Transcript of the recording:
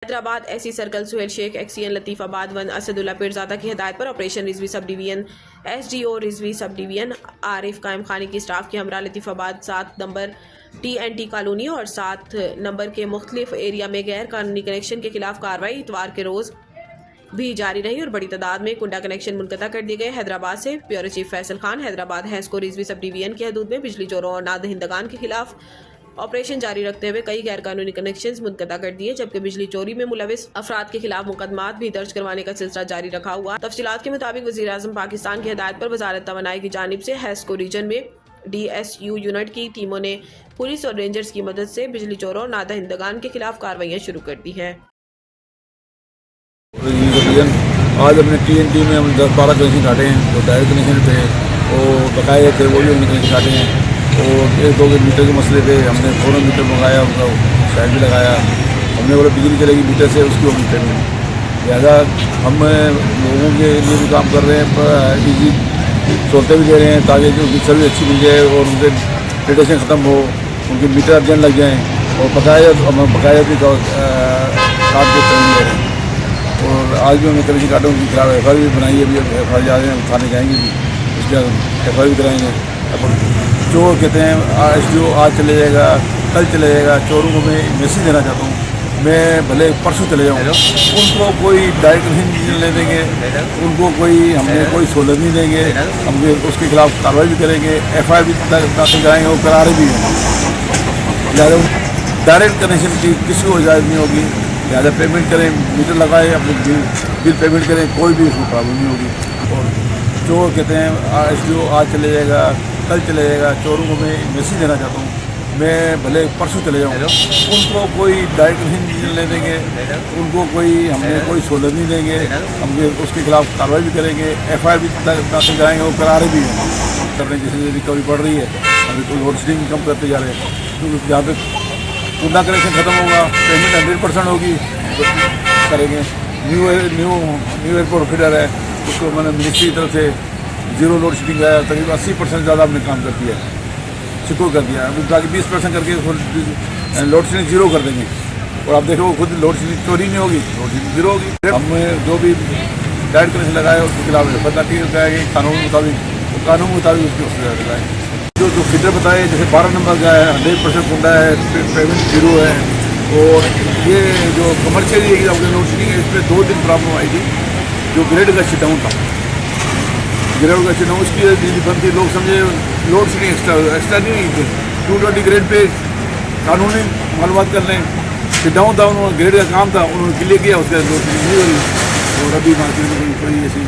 Hyderabad AC circle Suhail Shaikh XEN Latifabad one Asadullah Pirzada की हिदायत पर operation Rizvi sub division SDO Rizvi sub division Arif कायम खानी की स्टाफ के हमरा लतीफ़ाबाद 7 नंबर TNT कॉलोनी और 7 नंबर के मुख्तलिफ एरिया में गैर कानूनी कनेक्शन के खिलाफ कार्रवाई इतवार के रोज़ भी जारी रही और बड़ी तादाद में कुंडा कनेक्शन मुनक़ता कर दिए गए। हैदराबाद से bureau chief Faisal Khan. Hyderabad HESCO Rizvi sub division की हदूद में बिजली चोरों और नादहिंदगान के खिलाफ ऑपरेशन जारी रखते हुए कई गैर कानूनी कनेक्शन मुनक़ता कर दिए, जबकि बिजली चोरी में मुलविस अफराद के खिलाफ मुकदमात भी दर्ज करवाने का सिलसिला जारी रखा हुआ। तफसीलात के मुताबिक वज़ीर आज़म पाकिस्तान की हिदायत पर वज़ारत तवानाई की जानिब से हैस्को रीजन में DSU यूनिट की टीमों ने पुलिस और रेंजर्स की मदद से बिजली चोरों और नादहिंदगान के खिलाफ कार्रवाइयाँ शुरू कर दी हैं। आज अपने TNT में हम 10-12 कनेक्शन काटे हैं, तो डायरेक्ट कनेक्शन थे और बकाये थे, वो भी हमने कनेक्शन काटे हैं। और 1-2 के मीटर के मसले थे, हमने फ़ौरन मीटर मंगाया, उनका साइड भी लगाया। हमने बोला बिजली चलेगी मीटर से, उसकी होगी पेमेंट। लिहाजा हम लोगों के लिए भी काम कर रहे हैं, पर इजी सहूलतें भी दे रहे हैं ताकि उनकी सर्विस अच्छी मिल जाए और उनके रिटेशन ख़त्म हो, उनके मीटर अर्जेंट लग जाएँ और बकाया भी काम को चल रहे हैं। और आज भी हमने कनेक्शन काटों की खिलाफ FIR भी बनाई है, अभी FIR जा रहे हैं, थाने जाएंगे भी, उसके बाद FIR भी कराएंगे। अब चोर कहते हैं SDO आज चले जाएगा, कल चले जाएगा। चोरों को मैं मैसेज देना चाहता हूँ, मैं भले परसों चले जाऊँ, उनको कोई डायरेक्ट नहीं ले देंगे, उनको हमने कोई सहूलत नहीं देंगे। हम उसके खिलाफ कार्रवाई भी करेंगे, FIR भी दाखिल कराएंगे और करा रहे भी हैं। लिहाजा डायरेक्ट कनेक्शन की किसी को इजाज़त नहीं होगी। लिहाजा पेमेंट करें, मीटर लगाए, अपने बिल पेमेंट करें, कोई भी उसमें प्रॉब्लम नहीं होगी। और चोर कहते हैं SDO आज चले जाएगा, कल चले जाएगा। चोरों को मैं मैसेज देना चाहता हूँ, मैं भले परसों चले जाऊँ, उनको कोई डायरेक्ट नहीं ले देंगे, उनको हमने कोई सहूलत नहीं देंगे। हम उसके खिलाफ कार्रवाई भी करेंगे, FIR भी दाखिल कराएंगे और करा रहे भी हैं। कर रहे हैं, जैसे रिकवरी बढ़ रही है, अभी कोई लोड शेडिंग कम करते जा रहे हैं। तो जहाँ पे पुराना कनेक्शन ख़त्म होगा, पेमेंट 100% होगी, तो करेंगे। न्यू एयरपोर्ट फीडर है, उसको मैंने मिनिस्ट्री की तरफ से 0 लोड शेडिंग आया, तकरीबन 80% ज़्यादा हमने काम कर दिया, सिक्योर कर दिया। अभी बाकी 20% करके लोड शेडिंग 0 कर देंगे। और आप देखो खुद लोड शेडिंग चोरी नहीं होगी, लोड शेडिंग 0 होगी। हमने जो भी डायरेक्ट कनेक्शन लगाया उसके खिलाफ बताइए लगाएंगे, कानून के मुताबिक उसकी वसूलियात लगाएंगे। जो फीडर बताए, जैसे 12 नंबर का है, 100% कुंडा है, पेमेंट 0 है। और ये जो कमर्शियल एरिया लोड शेडिंग है, इसमें 2 दिन प्रॉब्लम आई थी। जो ग्रेड का शटडाउन था, ग्रेड का शटडाउन, उसकी बिजली बंद थी। लोग समझे लोड शेडिंग एक्स्ट्रा नहीं हुई थी। 220 ग्रेड पे कानूनी मालूमात कर लें, शटडाउन था, उन्होंने ग्रेड का काम था, उन्होंने क्लियर किया, उसके बाद लोड शेडिंग नहीं हो रही। और अभी मार्केट में कोई ऐसी